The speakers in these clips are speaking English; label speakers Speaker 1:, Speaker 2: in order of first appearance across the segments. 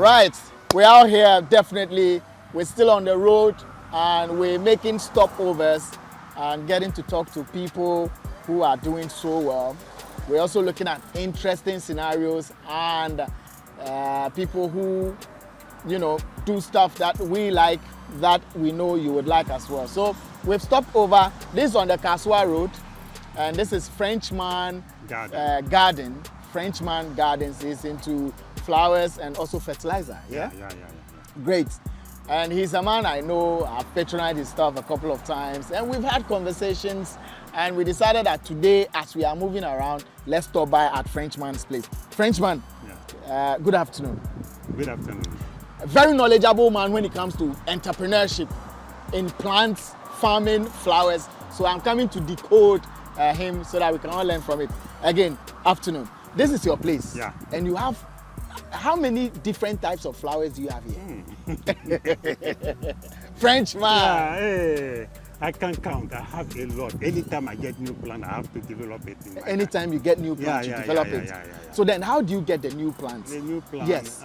Speaker 1: Right, we're out here, definitely. We're still on the road and we're making stopovers and getting to talk to people who are doing so well. We're also looking at interesting scenarios and people who, you know, do stuff that we like, that we know you would like as well. So we've stopped over. This is on the Kaswa Road, and this is Frenchman Garden. Frenchman Gardens is into flowers and also fertilizer. Yeah?
Speaker 2: Yeah.
Speaker 1: Great. And he's a man I know. I've patronized his stuff a couple of times, and we've had conversations, and we decided that today, as we are moving around, let's stop by at Frenchman's place. Frenchman, good afternoon.
Speaker 2: Good afternoon.
Speaker 1: A very knowledgeable man when it comes to entrepreneurship in plants, farming, flowers. So I'm coming to decode him so that we can all learn from it. Again, afternoon. This is your place.
Speaker 2: Yeah.
Speaker 1: And you have, how many different types of flowers do you have here? Frenchman.
Speaker 2: Yeah, hey, I can count. I have a lot. Anytime I get new plant, I have to develop it.
Speaker 1: Anytime you get new plants, you develop it.
Speaker 2: Yeah.
Speaker 1: So then how do you get the new plants?
Speaker 2: The new plant?
Speaker 1: Yes.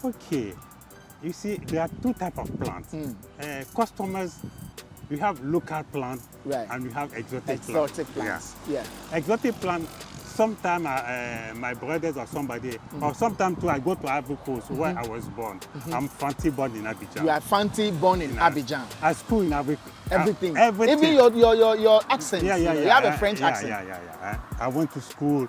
Speaker 2: Okay. You see, there are two types of plants. Customers, we have local plants,
Speaker 1: right,
Speaker 2: and we have exotic
Speaker 1: plants. Yeah.
Speaker 2: Exotic plants, sometimes my brothers or somebody, or sometimes too, I go to Ivory Coast where I was born. I'm Fanti born in Abidjan.
Speaker 1: You are Fanti born in Abidjan.
Speaker 2: I school in Ivory Coast.
Speaker 1: Everything.
Speaker 2: Everything.
Speaker 1: Even your accent.
Speaker 2: Yeah.
Speaker 1: You have a French accent.
Speaker 2: Yeah. I went to school.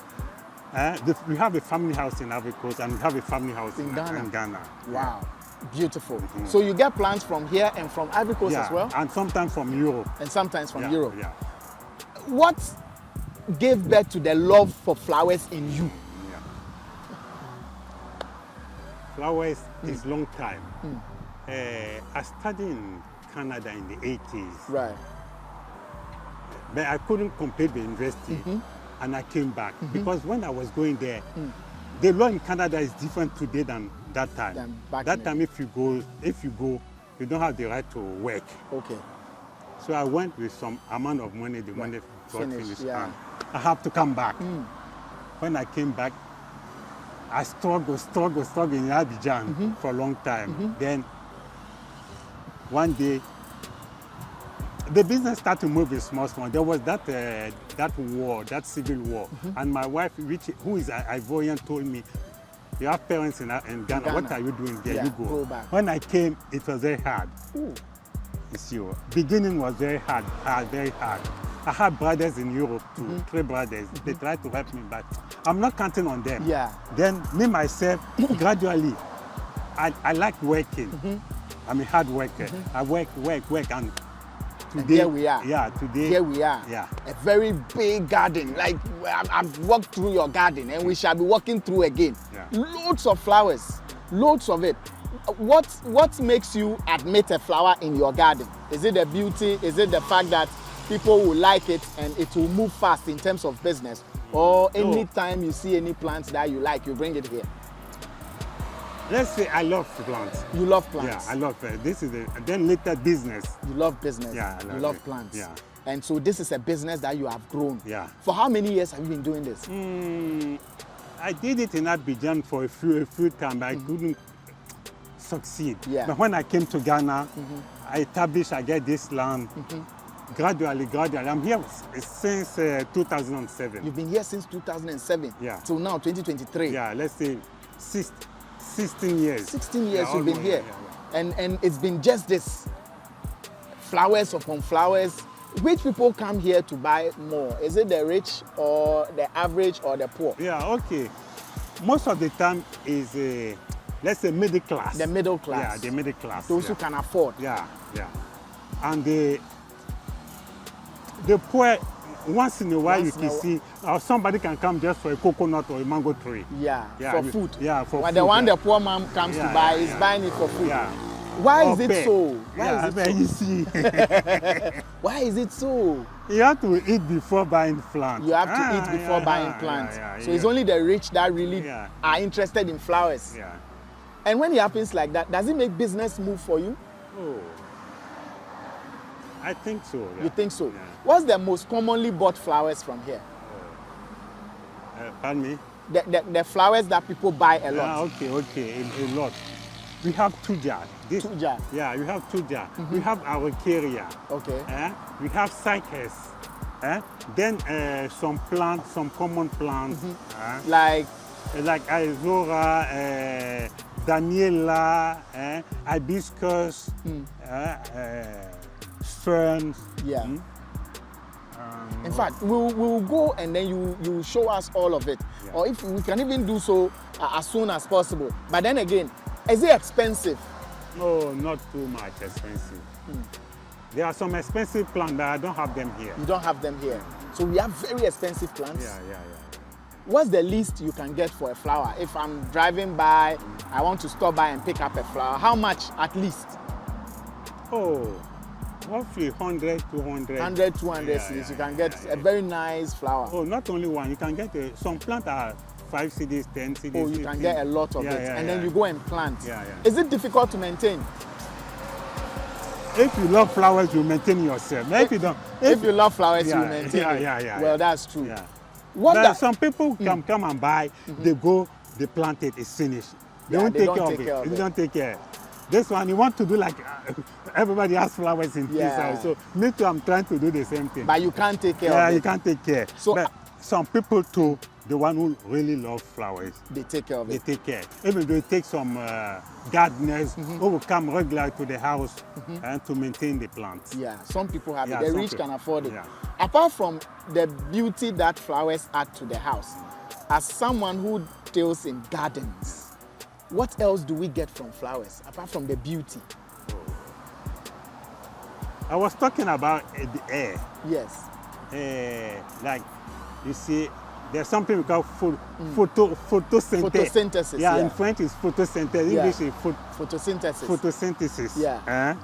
Speaker 2: We have a family house in Ivory Coast and we have a family house in Ghana.
Speaker 1: Wow. Beautiful. So you get plants from here and from Ivory Coast as well?
Speaker 2: And sometimes from Europe.
Speaker 1: And sometimes from Europe.
Speaker 2: Yeah.
Speaker 1: What gave birth to the love for flowers in you?
Speaker 2: Flowers is long time. I studied in Canada in the 80s.
Speaker 1: Right.
Speaker 2: But I couldn't complete the university and I came back because when I was going there, the law in Canada is different today than that time. That time, if you go, you don't have the right to work.
Speaker 1: Okay.
Speaker 2: So I went with some amount of money. The money got finished.
Speaker 1: Yeah.
Speaker 2: I have to come back. When I came back, I struggled in Abidjan for a long time. Then one day, the business started to move in small. There was that war, that civil war, and my wife, who is Ivorian, told me, "You have parents in Ghana. What are you doing there? You go." When I came, it was very hard. You see, beginning was very hard. I had brothers in Europe too, 3 brothers. They tried to help me, but I'm not counting on them.
Speaker 1: Yeah.
Speaker 2: Then me myself, gradually, I like working. I'm a hard worker. I work, and today,
Speaker 1: here we are.
Speaker 2: Yeah, today.
Speaker 1: Here we are.
Speaker 2: Yeah.
Speaker 1: A very big garden. Like, I've walked through your garden and we shall be walking through again.
Speaker 2: Yeah.
Speaker 1: Loads of flowers, loads of it. What makes you admit a flower in your garden? Is it the beauty? Is it the fact that people will like it and it will move fast in terms of business? Or anytime you see any plants that you like, you bring it here?
Speaker 2: Let's say I love plants.
Speaker 1: You love plants?
Speaker 2: Yeah, I love it. This is then later business.
Speaker 1: You love business?
Speaker 2: Yeah,
Speaker 1: you love plants?
Speaker 2: Yeah.
Speaker 1: And so this is a business that you have grown?
Speaker 2: Yeah.
Speaker 1: For how many years have you been doing this?
Speaker 2: I did it in Abidjan for a few times, but I couldn't succeed.
Speaker 1: Yeah.
Speaker 2: But when I came to Ghana, I get this land. Gradually. I'm here since 2007.
Speaker 1: You've been here since 2007?
Speaker 2: Yeah.
Speaker 1: Till now, 2023?
Speaker 2: Yeah, let's say 16 years.
Speaker 1: 16 years you've been here. Yeah. And it's been just this, flowers upon flowers. Which people come here to buy more? Is it the rich or the average or the poor?
Speaker 2: Yeah, okay. Most of the time is, let's say, middle class.
Speaker 1: The middle class?
Speaker 2: Yeah, the middle class.
Speaker 1: Those who can afford?
Speaker 2: Yeah. And the poor, once in a while you can see, or somebody can come just for a coconut or a mango tree.
Speaker 1: Yeah, for food.
Speaker 2: Yeah, for food.
Speaker 1: The one the poor man comes to buy is buying it for food.
Speaker 2: Yeah.
Speaker 1: Why is it so?
Speaker 2: Why is it so? You see.
Speaker 1: Why is it so?
Speaker 2: You have to eat before buying plants.
Speaker 1: You have to eat before buying plants. So it's only the rich that really are interested in flowers.
Speaker 2: Yeah.
Speaker 1: And when it happens like that, does it make business move for you?
Speaker 2: Oh, I think so. Yeah.
Speaker 1: You think so?
Speaker 2: Yeah.
Speaker 1: What's the most commonly bought flowers from here?
Speaker 2: Pardon me?
Speaker 1: the flowers that people buy a lot.
Speaker 2: Okay, a lot. We have tuja.
Speaker 1: Tuja.
Speaker 2: Yeah, we have tuja. We have araucaria.
Speaker 1: Okay.
Speaker 2: We have cycas. Then some plants, some common plants.
Speaker 1: Like
Speaker 2: Izora, Daniela, hibiscus, ferns.
Speaker 1: Yeah. In fact, we'll go and then you show us all of it.
Speaker 2: Yeah.
Speaker 1: Or if we can even do so as soon as possible. But then again, is it expensive?
Speaker 2: No, not too much expensive. There are some expensive plants, but I don't have them here.
Speaker 1: You don't have them here. So we have very expensive plants.
Speaker 2: Yeah.
Speaker 1: What's the least you can get for a flower? If I'm driving by, I want to stop by and pick up a flower, how much at least?
Speaker 2: Oh, roughly 100, 200.
Speaker 1: 100, 200 cedis. You can get a very nice flower.
Speaker 2: Oh, not only one. You can get some plants are 5 cedis, 10 cedis.
Speaker 1: Oh, you can get a lot of it. And then you go and plant.
Speaker 2: Yeah.
Speaker 1: Is it difficult to maintain?
Speaker 2: If you love flowers, you maintain yourself. If you don't,
Speaker 1: if you love flowers, you
Speaker 2: Yeah,
Speaker 1: maintain it.
Speaker 2: yeah.
Speaker 1: Well, that's true.
Speaker 2: Yeah.
Speaker 1: But
Speaker 2: some people come and buy, they go, they plant it, it's finished. They
Speaker 1: Yeah,
Speaker 2: don't take care of it. They don't take care. This one, you want to do like everybody has flowers in his house. So me too, I'm trying to do the same thing.
Speaker 1: But you can't take care of
Speaker 2: Yeah,
Speaker 1: it.
Speaker 2: you can't take care.
Speaker 1: So,
Speaker 2: but some people too, the one who really love flowers,
Speaker 1: they take care of
Speaker 2: they
Speaker 1: it.
Speaker 2: take care. Even though it takes some gardeners who will come regularly to the house and to maintain the plants.
Speaker 1: Yeah, some people have
Speaker 2: Yeah,
Speaker 1: it. The
Speaker 2: some
Speaker 1: rich
Speaker 2: people.
Speaker 1: can afford it.
Speaker 2: Yeah.
Speaker 1: Apart from the beauty that flowers add to the house, as someone who deals in gardens, what else do we get from flowers apart from the beauty?
Speaker 2: I was talking about the air.
Speaker 1: Yes.
Speaker 2: Like you see, there's something we call photosynthesis.
Speaker 1: Photosynthesis.
Speaker 2: Yeah, in French it's photosynthesis.
Speaker 1: Yeah.
Speaker 2: English is
Speaker 1: Photosynthesis.
Speaker 2: photosynthesis.
Speaker 1: Yeah.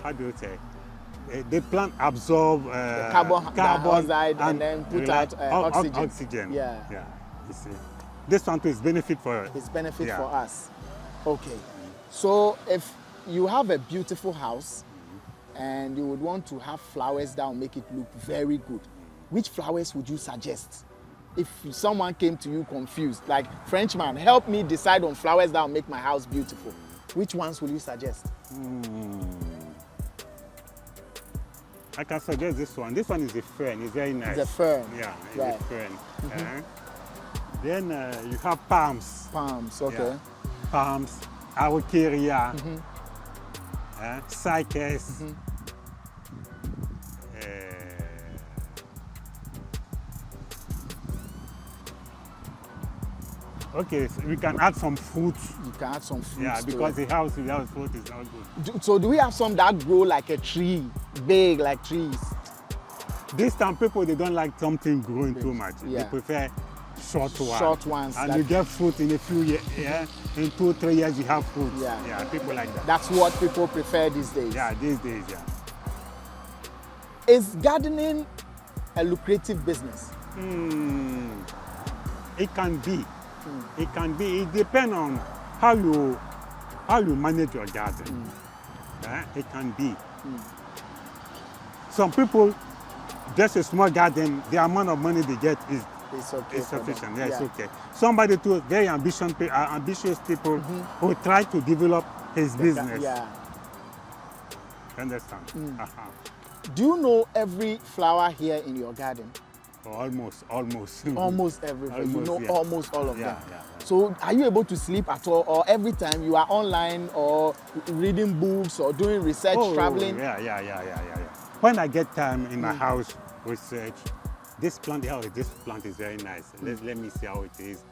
Speaker 2: How do you say? The plant absorb
Speaker 1: The carbon dioxide and then put out oxygen.
Speaker 2: Oxygen.
Speaker 1: Yeah.
Speaker 2: You see, this one too is benefit for us.
Speaker 1: It's benefit
Speaker 2: Yeah.
Speaker 1: for us. Okay. So if you have a beautiful house and you would want to have flowers that will make it look very good, which flowers would you suggest? If someone came to you confused, like, Frenchman, help me decide on flowers that will make my house beautiful, which ones will you suggest?
Speaker 2: I can suggest this one. This one is a fern. It's very nice.
Speaker 1: It's a fern.
Speaker 2: Yeah, it's
Speaker 1: Right.
Speaker 2: a fern. Then you have palms.
Speaker 1: Palms, okay.
Speaker 2: Yeah. Palms, araucaria, cycas. Okay, so we can add some fruits.
Speaker 1: You can add some fruits.
Speaker 2: Yeah,
Speaker 1: to
Speaker 2: because
Speaker 1: it.
Speaker 2: the house without fruit is not good.
Speaker 1: So do we have some that grow like a tree, big like trees?
Speaker 2: This time people, they don't like something growing too much.
Speaker 1: Yeah.
Speaker 2: They prefer short ones.
Speaker 1: Short ones.
Speaker 2: And you get fruit in a few years. Yeah, in 2-3 years you have fruit.
Speaker 1: Yeah.
Speaker 2: People like that.
Speaker 1: That's what people prefer these days.
Speaker 2: Yeah, these days, yeah.
Speaker 1: Is gardening a lucrative business?
Speaker 2: It can be. It can be. It depends on how you manage your garden. It can be. Some people, just a small garden, the amount of money they get is
Speaker 1: It's okay.
Speaker 2: it's
Speaker 1: for them.
Speaker 2: sufficient. Yeah, it's okay. Somebody too, very ambitious people who try to develop his business.
Speaker 1: Yeah.
Speaker 2: Understand?
Speaker 1: Do you know every flower here in your garden?
Speaker 2: Almost.
Speaker 1: Almost everything. You know
Speaker 2: yeah.
Speaker 1: almost all of
Speaker 2: Yeah,
Speaker 1: them.
Speaker 2: yeah.
Speaker 1: So are you able to sleep at all, or every time you are online or reading books or doing research, traveling?
Speaker 2: Yeah. When I get time in my house, research, this plant is very nice. Let me see how it is.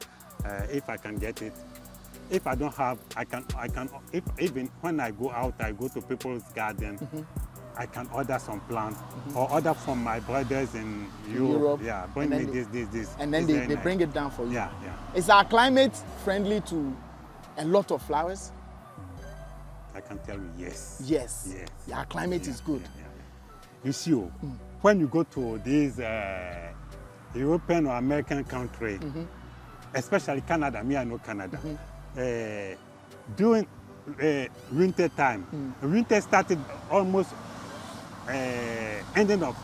Speaker 2: If I can get it. If I don't have, I can. If even when I go out, I go to people's garden. I can order some plants or order from my brothers in Europe. Yeah, bring me this.
Speaker 1: And then they bring it down for you.
Speaker 2: Yeah.
Speaker 1: Is our climate friendly to a lot of flowers?
Speaker 2: I can tell you yes.
Speaker 1: Yes. Our climate is good.
Speaker 2: Yeah. You see, when you go to these European or American country, especially Canada, I know Canada, during winter time, winter started almost ending of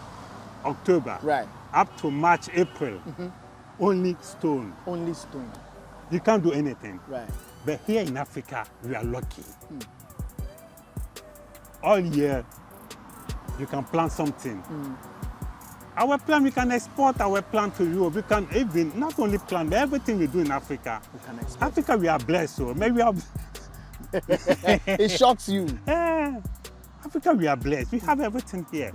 Speaker 2: October,
Speaker 1: Right.
Speaker 2: up to March, April. only stone.
Speaker 1: Only stone.
Speaker 2: You can't do anything.
Speaker 1: Right.
Speaker 2: But here in Africa, we are lucky. All year, you can plant something. Our plant, we can export our plant to Europe. We can even, not only plant, but everything we do in Africa.
Speaker 1: We can export.
Speaker 2: Africa, we are blessed, so maybe we are...
Speaker 1: It shocks you.
Speaker 2: Africa, we are blessed. We have everything here.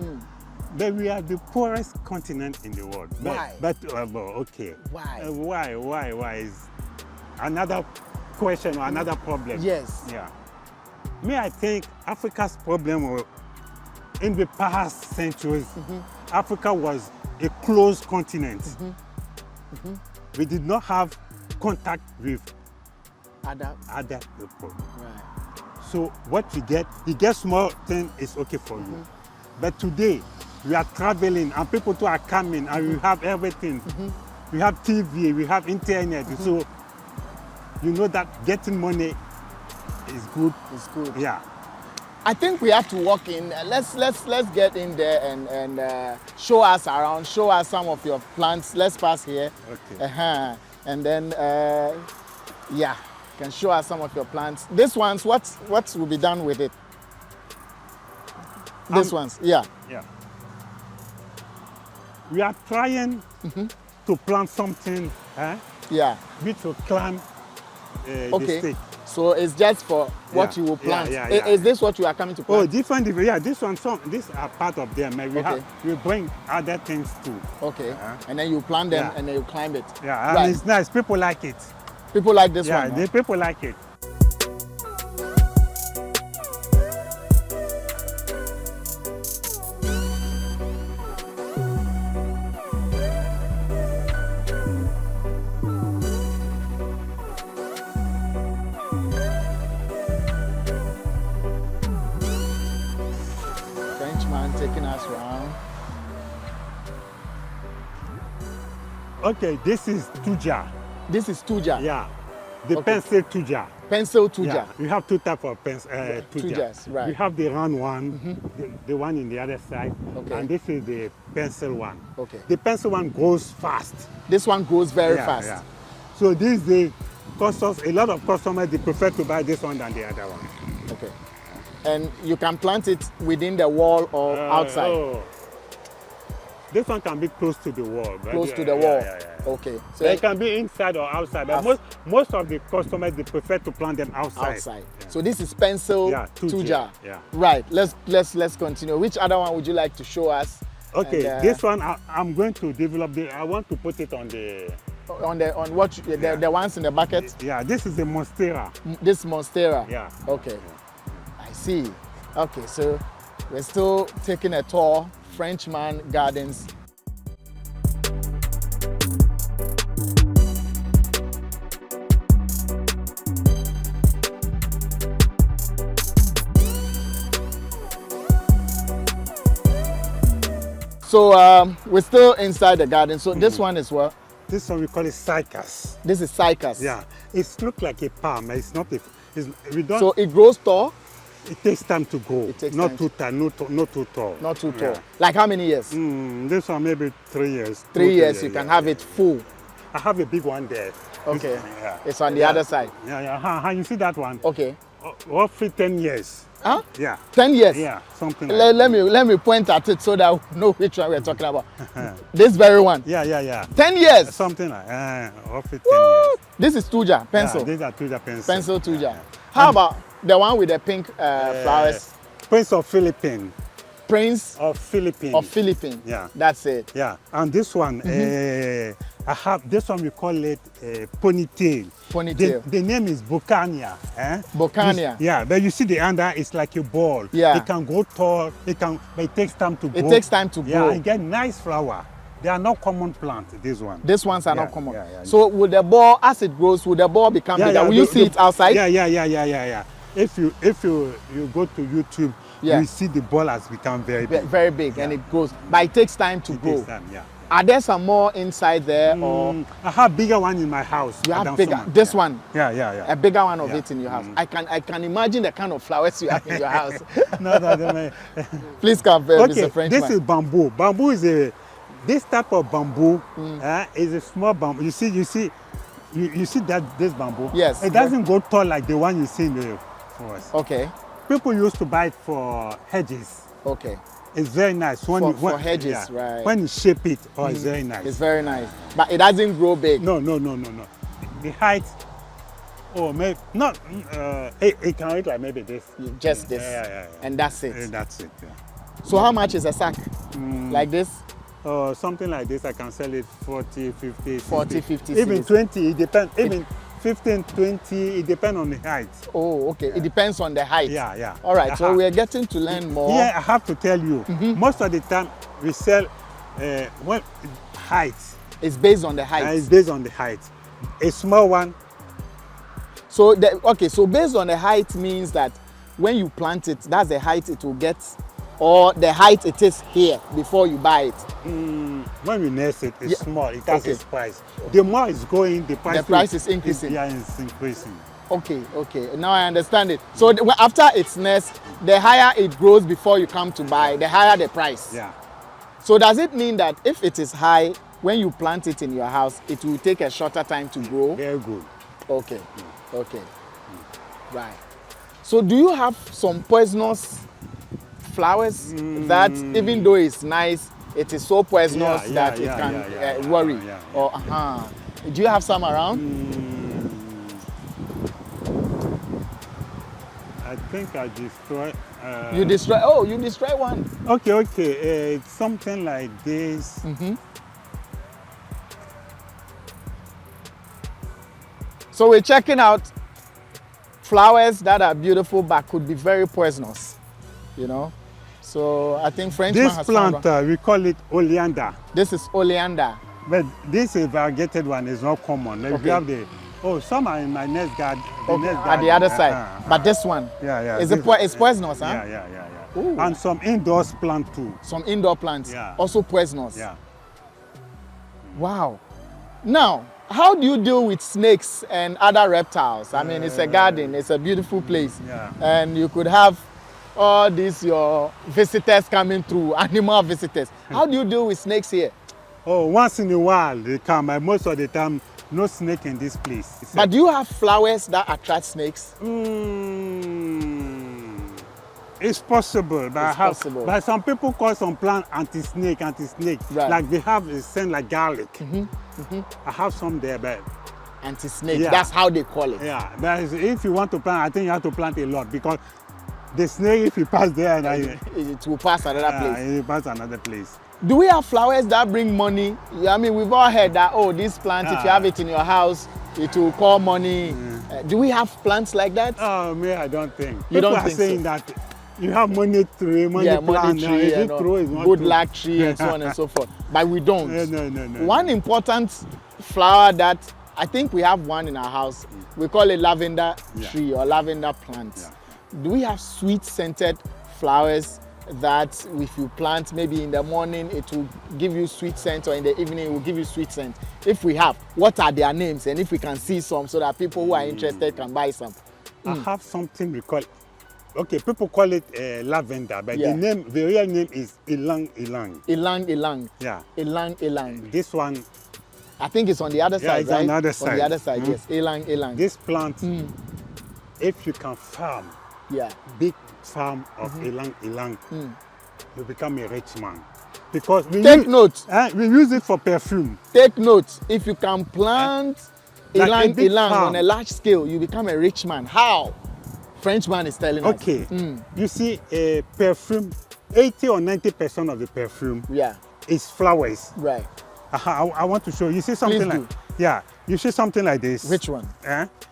Speaker 2: But we are the poorest continent in the world.
Speaker 1: Why?
Speaker 2: Okay.
Speaker 1: Why?
Speaker 2: Why is another question or another problem.
Speaker 1: Yes.
Speaker 2: Yeah. Me, I think Africa's problem in the past centuries, Africa was a closed continent. We did not have contact with other people.
Speaker 1: Right.
Speaker 2: So what you get small thing is okay for you. But today, we are traveling and people too are coming and we have everything. We have TV, we have internet. So you know that getting money is good.
Speaker 1: It's good.
Speaker 2: Yeah.
Speaker 1: I think we have to walk in. Let's get in there and show us around. Show us some of your plants. Let's pass here.
Speaker 2: Okay.
Speaker 1: And then yeah, you can show us some of your plants. This ones, what will be done with it? This ones, yeah.
Speaker 2: Yeah. We are trying to plant something,
Speaker 1: Yeah.
Speaker 2: which will climb the
Speaker 1: Okay.
Speaker 2: stick.
Speaker 1: So it's just for what
Speaker 2: Yeah,
Speaker 1: you will plant.
Speaker 2: yeah,
Speaker 1: Is this what you are coming to plant?
Speaker 2: Oh, different. Yeah, these are part of them. And
Speaker 1: Okay.
Speaker 2: we bring other things too.
Speaker 1: Okay. And then you plant them
Speaker 2: Yeah.
Speaker 1: and then you climb it.
Speaker 2: Yeah, and
Speaker 1: Right.
Speaker 2: it's nice. People like it.
Speaker 1: People like this
Speaker 2: Yeah,
Speaker 1: one. Huh?
Speaker 2: people like it.
Speaker 1: Frenchman taking us around.
Speaker 2: Okay, this is tuja.
Speaker 1: This is tuja.
Speaker 2: Yeah, the
Speaker 1: Okay.
Speaker 2: pencil tuja.
Speaker 1: Pencil tuja.
Speaker 2: Yeah, we have two types of tuja.
Speaker 1: tujas, right.
Speaker 2: We have the round one, the one in the other side,
Speaker 1: Okay.
Speaker 2: and this is the pencil one.
Speaker 1: Okay.
Speaker 2: The pencil one goes fast.
Speaker 1: This one goes very
Speaker 2: Yeah,
Speaker 1: fast.
Speaker 2: yeah. So these days, a lot of customers, they prefer to buy this one than the other one.
Speaker 1: Okay. And you can plant it within the wall or outside.
Speaker 2: Oh. This one can be close to the wall. But
Speaker 1: Close to the
Speaker 2: yeah,
Speaker 1: wall.
Speaker 2: yeah.
Speaker 1: Okay.
Speaker 2: So it can be inside or outside. But most of the customers, they prefer to plant them outside.
Speaker 1: outside.
Speaker 2: Yeah.
Speaker 1: So this is pencil tuja.
Speaker 2: Yeah.
Speaker 1: Right. Let's continue. Which other one would you like to show us?
Speaker 2: Okay.
Speaker 1: And,
Speaker 2: this one I'm going to develop. I want to put it on the.
Speaker 1: On what the ones in the bucket?
Speaker 2: Yeah. This is the monstera.
Speaker 1: This monstera.
Speaker 2: Yeah.
Speaker 1: Okay. I see. Okay. So we're still taking a tour. Frenchman Gardens. So we're still inside the garden. So this one is what?
Speaker 2: This one we call it cycas.
Speaker 1: This is cycas.
Speaker 2: Yeah. It looks like a palm. It's not. We don't.
Speaker 1: So it grows tall?
Speaker 2: It takes time to grow.
Speaker 1: It takes
Speaker 2: not
Speaker 1: time
Speaker 2: too tall. Not too tall.
Speaker 1: Not too tall.
Speaker 2: Yeah.
Speaker 1: Like how many years?
Speaker 2: This one maybe 3 years.
Speaker 1: 3 years. You can have it full.
Speaker 2: I have a big one there.
Speaker 1: Okay.
Speaker 2: Yeah.
Speaker 1: It's on the other side.
Speaker 2: Yeah. You see that one?
Speaker 1: Okay.
Speaker 2: Roughly 10 years.
Speaker 1: Huh?
Speaker 2: Yeah.
Speaker 1: 10 years?
Speaker 2: Yeah, something like that.
Speaker 1: Let me point at it so that we know which one we're talking about. This very one.
Speaker 2: Yeah.
Speaker 1: 10 years?
Speaker 2: Something like roughly 10 years.
Speaker 1: This is tuja, pencil.
Speaker 2: Yeah, these are tuja pencil.
Speaker 1: Pencil tuja. How about the one with the pink flowers?
Speaker 2: Prince of Philippines.
Speaker 1: Prince
Speaker 2: of Philippines.
Speaker 1: Of Philippines.
Speaker 2: Yeah.
Speaker 1: That's it.
Speaker 2: Yeah. And this one, I have this one, we call it ponytail.
Speaker 1: Ponytail.
Speaker 2: The name is Bocania.
Speaker 1: Bocania.
Speaker 2: Yeah, but you see the under is like a ball.
Speaker 1: Yeah.
Speaker 2: It can grow tall, but it takes time to grow.
Speaker 1: It takes time to grow.
Speaker 2: Yeah, and get nice flower. They are not common plants, this one.
Speaker 1: These ones are not common.
Speaker 2: Yeah.
Speaker 1: So will the ball, as it grows, will the ball become bigger? Will you see it outside?
Speaker 2: Yeah. If you go to YouTube, you see the ball has become very big.
Speaker 1: Very big, and it grows. But it takes time to grow.
Speaker 2: Takes time, yeah.
Speaker 1: Are there some more inside there, or
Speaker 2: I have bigger one in my house.
Speaker 1: you have bigger? This one,
Speaker 2: Yeah.
Speaker 1: a bigger one of it in your house. I can imagine the kind of flowers you have in your house.
Speaker 2: No.
Speaker 1: Please come,
Speaker 2: Okay,
Speaker 1: Mr. Frenchman.
Speaker 2: this is bamboo. Bamboo is This type of bamboo is a small bamboo. You see that this bamboo?
Speaker 1: Yes.
Speaker 2: It doesn't go tall like the one you see in the forest.
Speaker 1: Okay.
Speaker 2: People used to buy it for hedges.
Speaker 1: Okay.
Speaker 2: It's very nice.
Speaker 1: For hedges, right.
Speaker 2: When you shape it, it's very nice.
Speaker 1: It's very nice. But it doesn't grow big.
Speaker 2: No. The height, maybe not. It can reach like maybe this.
Speaker 1: Just this.
Speaker 2: Yeah.
Speaker 1: And that's it.
Speaker 2: And that's it. Yeah.
Speaker 1: So how much is a sack? Like this?
Speaker 2: Something like this, I can sell it 40, 50,
Speaker 1: 40, 50
Speaker 2: even
Speaker 1: cedis.
Speaker 2: 20. It depends. Even 15, 20. It depends on the height.
Speaker 1: Oh, okay. It depends on the height.
Speaker 2: Yeah.
Speaker 1: All right. So we're getting to learn more.
Speaker 2: Yeah, I have to tell you. Most of the time we sell height.
Speaker 1: It's based on the height.
Speaker 2: It's based on the height. A small one.
Speaker 1: So so based on the height means that when you plant it, that's the height it will get, or the height it is here before you buy it.
Speaker 2: When we nurse it, it's small. It has its price. The more it's going, the price
Speaker 1: is increasing.
Speaker 2: It's increasing.
Speaker 1: Okay. Now I understand it. So after it's nest, the higher it grows before you come to buy, the higher the price.
Speaker 2: Yeah.
Speaker 1: So does it mean that if it is high, when you plant it in your house, it will take a shorter time to grow?
Speaker 2: Very good.
Speaker 1: Okay. Right. So do you have some poisonous flowers that even though it's nice, it is so poisonous that it can worry? Or do you have some around?
Speaker 2: I think I destroyed.
Speaker 1: You destroy one.
Speaker 2: Okay. It's something like this.
Speaker 1: So we're checking out flowers that are beautiful but could be very poisonous, So I think Frenchman
Speaker 2: This
Speaker 1: has
Speaker 2: plant,
Speaker 1: found one.
Speaker 2: we call it oleander.
Speaker 1: This is oleander.
Speaker 2: But this variegated one is not common. Like we have some are in my next garden.
Speaker 1: At the other side. But this one, it's poisonous, huh?
Speaker 2: Yeah.
Speaker 1: Ooh.
Speaker 2: And some indoors plant too.
Speaker 1: Some indoor plants, also poisonous.
Speaker 2: Yeah.
Speaker 1: Wow. Now, how do you deal with snakes and other reptiles? I mean, it's a garden, it's a beautiful place.
Speaker 2: Yeah.
Speaker 1: And you could have all these your visitors coming through, animal visitors. How do you deal with snakes here?
Speaker 2: Once in a while they come, but most of the time, no snake in this place.
Speaker 1: But do you have flowers that attract snakes?
Speaker 2: It's possible, but but some people call some plant anti-snake.
Speaker 1: Right.
Speaker 2: Like they have a scent like garlic. I have some there, but
Speaker 1: anti-snake, that's how they call it.
Speaker 2: Yeah, but if you want to plant, I think you have to plant a lot because the snake, if you pass there,
Speaker 1: it will pass another place.
Speaker 2: It will pass another place.
Speaker 1: Do we have flowers that bring money? I mean, we've all heard that, this plant, if you have it in your house, it will call money. Do we have plants like that?
Speaker 2: Me, I don't think.
Speaker 1: You don't
Speaker 2: People are
Speaker 1: think
Speaker 2: saying
Speaker 1: so?
Speaker 2: that you have money tree, money plant,
Speaker 1: tree,
Speaker 2: is not
Speaker 1: good
Speaker 2: true.
Speaker 1: luck tree, and so on and so forth. But we don't.
Speaker 2: No.
Speaker 1: One important flower that I think we have one in our house, we call it lavender tree or lavender plant. Do we have sweet scented flowers that if you plant maybe in the morning it will give you sweet scent, or in the evening it will give you sweet scent? If we have, what are their names, and if we can see some so that people who are interested can buy some?
Speaker 2: I have something we call, people call it lavender, but the real name is ilang.
Speaker 1: Ilang.
Speaker 2: Yeah.
Speaker 1: Ilang.
Speaker 2: This one,
Speaker 1: I think it's on the other side,
Speaker 2: it's
Speaker 1: right?
Speaker 2: on the other side.
Speaker 1: On the other side, yes. Ilang.
Speaker 2: This plant, if you can farm, big farm of ilang, you become a rich man. Because we use it for perfume.
Speaker 1: Take note, if you can plant ilang
Speaker 2: farm
Speaker 1: on a large scale, you become a rich man. How? Frenchman is telling us.
Speaker 2: Okay, you see, a perfume, 80 or 90% of the perfume is flowers.
Speaker 1: Right.
Speaker 2: I want to show you. You see something you see something like this.
Speaker 1: Which one?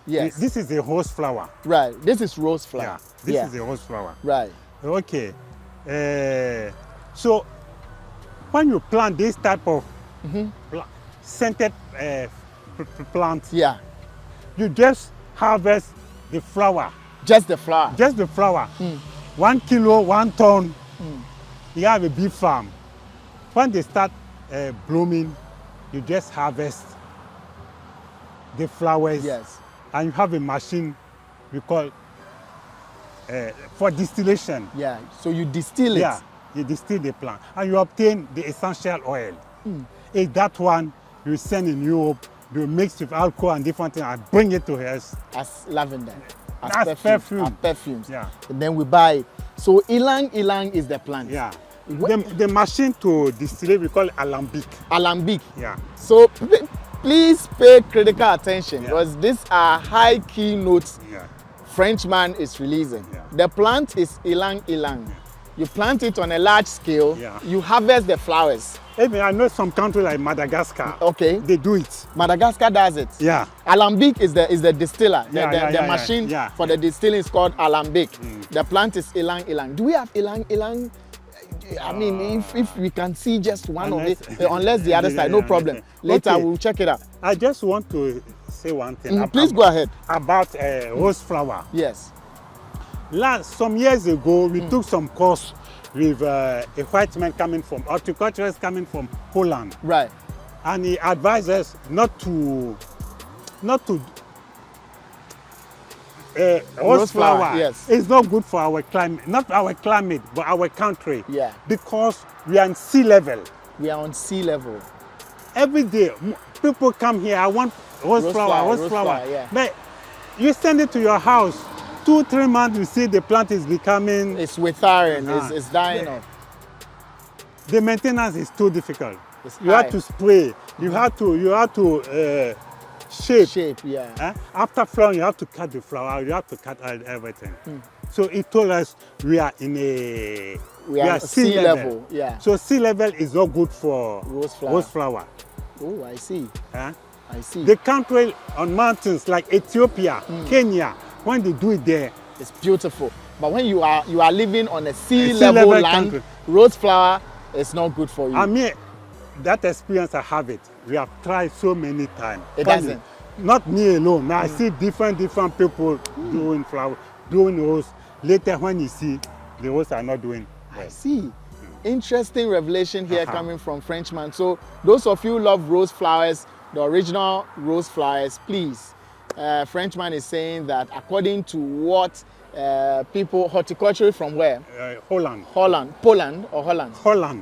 Speaker 1: Yes.
Speaker 2: This is the rose flower.
Speaker 1: Right. This is rose flower.
Speaker 2: This is the rose flower.
Speaker 1: Right.
Speaker 2: Okay. So when you plant this type of scented plant, you just harvest the flower.
Speaker 1: Just the flower.
Speaker 2: Just the flower. 1 kilo, 1 ton. You have a big farm. When they start blooming, you just harvest the flowers.
Speaker 1: Yes.
Speaker 2: And you have a machine we call for distillation.
Speaker 1: Yeah. So you distill it.
Speaker 2: Yeah. You distill the plant and you obtain the essential oil. If that one you send in Europe, you mix with alcohol and different things and bring it to us.
Speaker 1: As lavender. As
Speaker 2: That's perfume.
Speaker 1: As perfumes.
Speaker 2: Yeah.
Speaker 1: And then we buy it. So ilang ilang is the plant.
Speaker 2: Yeah. The machine to distill it, we call it alambic.
Speaker 1: Alambic.
Speaker 2: Yeah.
Speaker 1: So please pay critical attention
Speaker 2: Yeah.
Speaker 1: because these are high key notes
Speaker 2: Yeah.
Speaker 1: Frenchman is releasing.
Speaker 2: Yeah.
Speaker 1: The plant is ilang ilang.
Speaker 2: Yeah.
Speaker 1: You plant it on a large scale.
Speaker 2: Yeah.
Speaker 1: You harvest the flowers.
Speaker 2: Even I know some country like Madagascar.
Speaker 1: Okay.
Speaker 2: They do it.
Speaker 1: Madagascar does it.
Speaker 2: Yeah.
Speaker 1: Alambic is the distiller. The
Speaker 2: Yeah,
Speaker 1: machine
Speaker 2: yeah.
Speaker 1: for the distilling is called alambic. The plant is ilang ilang. Do we have ilang ilang? I mean, if we can see just one of it, unless the other side, no problem. Later
Speaker 2: Okay.
Speaker 1: we'll check it out.
Speaker 2: I just want to say one thing.
Speaker 1: Please go ahead.
Speaker 2: About rose flower.
Speaker 1: Yes.
Speaker 2: Some years ago, we took some course with a white man coming from horticulturist coming from Poland,
Speaker 1: Right.
Speaker 2: and he advised us not to rose flower.
Speaker 1: yes.
Speaker 2: It's not good for our climate, not our climate, but our country.
Speaker 1: Yeah.
Speaker 2: Because we are in sea level.
Speaker 1: We are on sea level.
Speaker 2: Every day, people come here. I want rose flower.
Speaker 1: Yeah.
Speaker 2: But you send it to your house. 2-3 months, you see the plant is becoming.
Speaker 1: It's withering. It's dying off.
Speaker 2: The maintenance is too difficult.
Speaker 1: It's
Speaker 2: You
Speaker 1: high.
Speaker 2: have to spray. You have to shape.
Speaker 1: Yeah.
Speaker 2: After flowering, you have to cut the flower. You have to cut everything. So he told us we are in a
Speaker 1: We are sea level. Yeah.
Speaker 2: So sea level is not good for
Speaker 1: Rose flower. Oh, I see.
Speaker 2: Huh?
Speaker 1: I see.
Speaker 2: The country on mountains like Ethiopia, Kenya, when they do it there,
Speaker 1: It's beautiful. But when you are living on a sea
Speaker 2: sea
Speaker 1: level
Speaker 2: level
Speaker 1: land,
Speaker 2: country.
Speaker 1: rose flower is not good for you.
Speaker 2: I mean, that experience I have it. We have tried so many times.
Speaker 1: It doesn't.
Speaker 2: Not me alone. Now I see different people doing flower, doing rose. Later when you see the rose are not doing well.
Speaker 1: I see. Interesting revelation here coming from Frenchman. So those of you who love rose flowers, the original rose flowers, please. Frenchman is saying that according to what people, horticulture from where?
Speaker 2: Holland.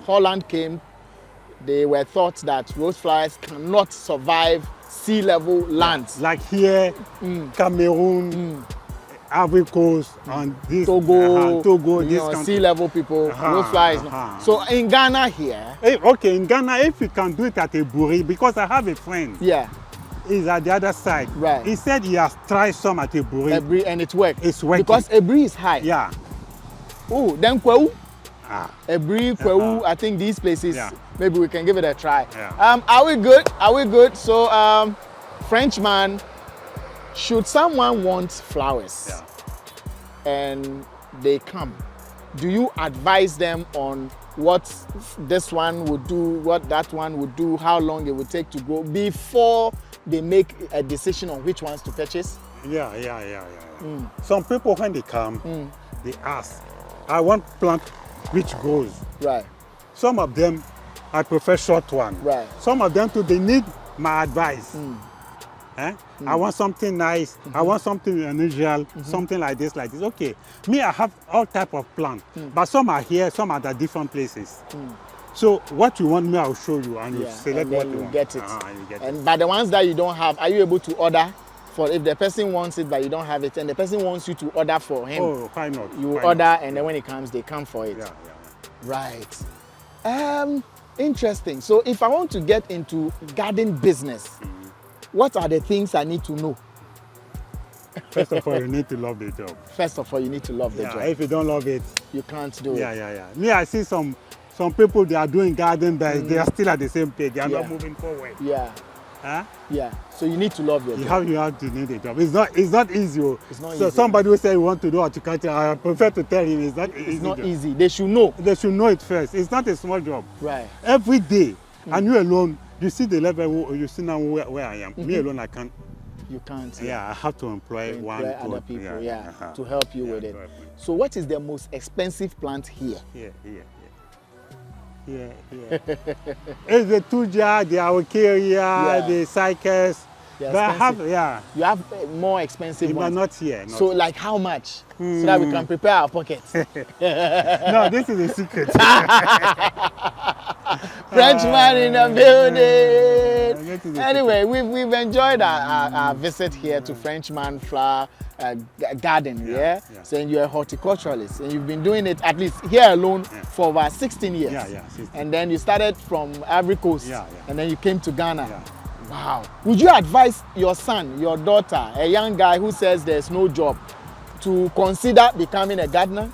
Speaker 1: Holland came, they were thought that rose flowers cannot survive sea level lands.
Speaker 2: Like here, Cameroon, Ivory Coast, and this Togo,
Speaker 1: you
Speaker 2: this
Speaker 1: know,
Speaker 2: country.
Speaker 1: sea level people, rose flowers. So in Ghana here,
Speaker 2: Okay, in Ghana, if you can do it at a Buri, because I have a friend,
Speaker 1: yeah,
Speaker 2: he's at the other side.
Speaker 1: Right.
Speaker 2: He said he has tried some at a Buri.
Speaker 1: and it worked.
Speaker 2: It's working.
Speaker 1: Because Ebri is high.
Speaker 2: Yeah.
Speaker 1: Oh, then Kwewu,
Speaker 2: Ah.
Speaker 1: Ebri, Kwewu, I think these places,
Speaker 2: Yeah.
Speaker 1: maybe we can give it a try.
Speaker 2: Yeah.
Speaker 1: Are we good? Are we good? So, Frenchman, should someone want flowers and they come, do you advise them on what this one would do, what that one would do, how long it would take to grow before they make a decision on which ones to purchase?
Speaker 2: Yeah. Some people, when they come, they ask, I want plant which grows.
Speaker 1: Right.
Speaker 2: Some of them, I prefer short one.
Speaker 1: Right.
Speaker 2: Some of them too, they need my advice. I want something nice. I want something unusual, something like this. Okay. Me, I have all type of plant, but some are here, some are at different places. So what you want me, I'll show you, and you select
Speaker 1: and
Speaker 2: what
Speaker 1: then
Speaker 2: you
Speaker 1: you
Speaker 2: want.
Speaker 1: get it.
Speaker 2: And you get it.
Speaker 1: And by the ones that you don't have, are you able to order for if the person wants it but you don't have it, and the person wants you to order for him?
Speaker 2: Oh, why not?
Speaker 1: You
Speaker 2: Why
Speaker 1: order,
Speaker 2: not?
Speaker 1: and then when it comes, they come for it.
Speaker 2: Yeah.
Speaker 1: Right. Interesting. So if I want to get into garden business, what are the things I need to know?
Speaker 2: First of all, you need to love the job.
Speaker 1: First of all, you need to love the job.
Speaker 2: If you don't love it,
Speaker 1: You can't do it.
Speaker 2: yeah. Me, I see some people, they are doing garden, but they are still at the same page. They are not moving forward.
Speaker 1: Yeah.
Speaker 2: Huh?
Speaker 1: Yeah. So you need to love your job.
Speaker 2: You have to need a job. It's not easy.
Speaker 1: It's not
Speaker 2: So
Speaker 1: easy.
Speaker 2: somebody who say you want to do horticulture, I prefer to tell him it's not easy.
Speaker 1: It's not
Speaker 2: job.
Speaker 1: easy. They should know.
Speaker 2: They should know it first. It's not a small job.
Speaker 1: Right.
Speaker 2: Every day, and you alone, you see the level you see now where I am. Me alone, I can't.
Speaker 1: You can't.
Speaker 2: Yeah, I have to employ one
Speaker 1: other
Speaker 2: good,
Speaker 1: people,
Speaker 2: uh-huh.
Speaker 1: to help you with it.
Speaker 2: to help me.
Speaker 1: So what is the most expensive plant here?
Speaker 2: Here. It's the tuja, the araucaria, the cycas.
Speaker 1: They're
Speaker 2: But I have,
Speaker 1: expensive.
Speaker 2: yeah,
Speaker 1: You have more expensive
Speaker 2: but
Speaker 1: ones.
Speaker 2: not here. Not
Speaker 1: So like how much? So that we can prepare our pockets.
Speaker 2: no, this is a secret.
Speaker 1: Frenchman in the building.
Speaker 2: This is a
Speaker 1: Anyway, we've enjoyed our visit here to Frenchman Flower Garden. Yeah?
Speaker 2: yeah.
Speaker 1: Saying you're a horticulturalist and you've been doing it at least here alone for about 16 years.
Speaker 2: Yeah, 16.
Speaker 1: And then you started from Ivory Coast.
Speaker 2: Yeah.
Speaker 1: And then you came to Ghana.
Speaker 2: Yeah.
Speaker 1: Wow. Would you advise your son, your daughter, a young guy who says there's no job, to consider becoming a gardener?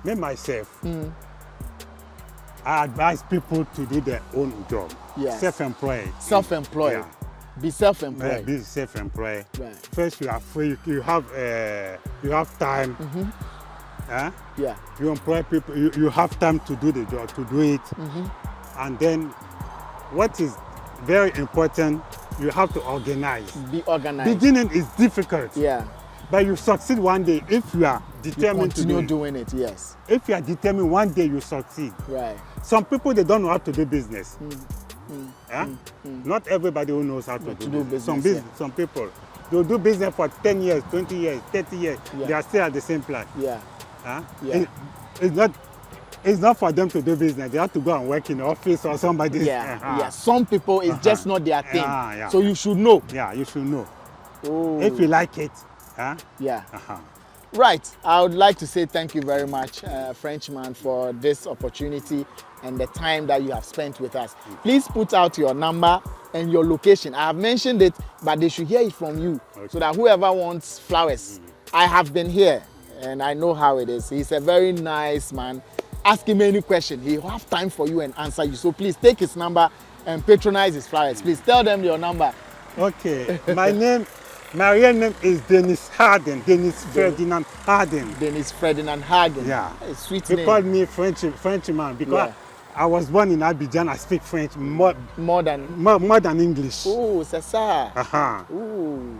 Speaker 2: Me myself, I advise people to do their own job.
Speaker 1: Yes.
Speaker 2: Self-employed.
Speaker 1: Self-employed.
Speaker 2: Yeah.
Speaker 1: Be self-employed.
Speaker 2: Be self-employed.
Speaker 1: Right.
Speaker 2: First, you are free. You have time.
Speaker 1: Yeah.
Speaker 2: You employ people. You have time to do the job, to do it. And then, what is very important, you have to organize.
Speaker 1: Be organized.
Speaker 2: Beginning is difficult.
Speaker 1: Yeah.
Speaker 2: But you succeed one day if you are
Speaker 1: You
Speaker 2: determined to do
Speaker 1: continue
Speaker 2: it.
Speaker 1: doing it. Yes.
Speaker 2: If you are determined, one day you succeed.
Speaker 1: Right.
Speaker 2: Some people, they don't know how to do business. Not everybody who knows how to do business. Some people, they'll do business for 10 years, 20 years, 30 years.
Speaker 1: Yeah.
Speaker 2: They are still at the same place.
Speaker 1: Yeah.
Speaker 2: Yeah. It's not for them to do business. They have to go and work in the office or somebody.
Speaker 1: Yeah. Some people, it's just not their thing.
Speaker 2: Yeah.
Speaker 1: So you should know.
Speaker 2: Yeah, you should know.
Speaker 1: Oh.
Speaker 2: If you like it.
Speaker 1: Yeah. Right. I would like to say thank you very much, Frenchman, for this opportunity and the time that you have spent with us. Please put out your number and your location. I have mentioned it, but they should hear it from you so that whoever wants flowers. I have been here and I know how it is. He's a very nice man. Ask him any question. He'll have time for you and answer you. So please take his number and patronize his flowers. Please tell them your number.
Speaker 2: Okay. My real name is Dennis Harden. Dennis Ferdinand Harden.
Speaker 1: Dennis Ferdinand Harden.
Speaker 2: Yeah.
Speaker 1: A sweet
Speaker 2: They
Speaker 1: name.
Speaker 2: called me Frenchman because I was born in Abidjan. I speak French more than English.
Speaker 1: Oh, c'est ça. Ooh.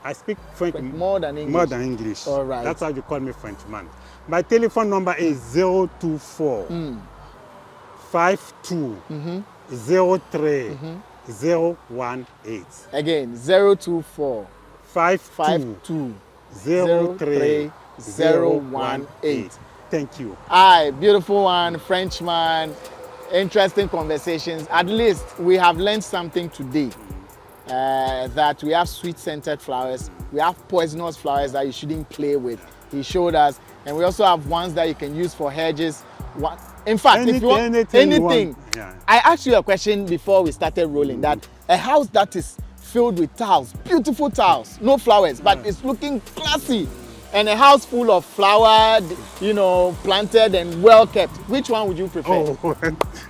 Speaker 2: I speak French
Speaker 1: More than English.
Speaker 2: More than English.
Speaker 1: All right.
Speaker 2: That's why you call me Frenchman. My telephone number is 024 52 03 018.
Speaker 1: Again, 024
Speaker 2: 52 03 018. Thank you.
Speaker 1: Aye, beautiful one, Frenchman. Interesting conversations. At least we have learned something today. That we have sweet-scented flowers. We have poisonous flowers that you shouldn't play with. He showed us. And we also have ones that you can use for hedges. In fact, if you want anything. I asked you a question before we started rolling, that a house that is filled with tiles, beautiful tiles, no flowers, but it's looking classy, and a house full of flower, planted and well kept, which one would you prefer?
Speaker 2: Oh,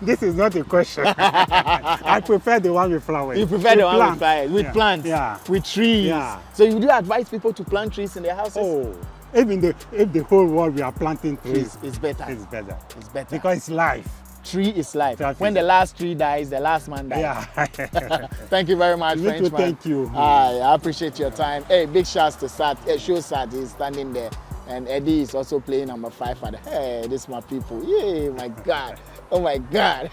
Speaker 2: this is not a question. I prefer the one with flowers.
Speaker 1: You prefer the one with flowers, with plants, with trees.
Speaker 2: Yeah.
Speaker 1: So you do advise people to plant trees in their houses?
Speaker 2: Oh, if the whole world we are planting trees,
Speaker 1: it's better.
Speaker 2: It's better.
Speaker 1: It's better.
Speaker 2: Because it's life.
Speaker 1: Tree is life.
Speaker 2: Traffic.
Speaker 1: When the last tree dies, the last man dies.
Speaker 2: Yeah.
Speaker 1: Thank you very much,
Speaker 2: Me too,
Speaker 1: Frenchman.
Speaker 2: thank you.
Speaker 1: I appreciate your time. Hey, big shouts to Sat. Show Sat, he's standing there. And Eddie is also playing number 5. Hey, this is my people. Yeah, my God. Oh my God.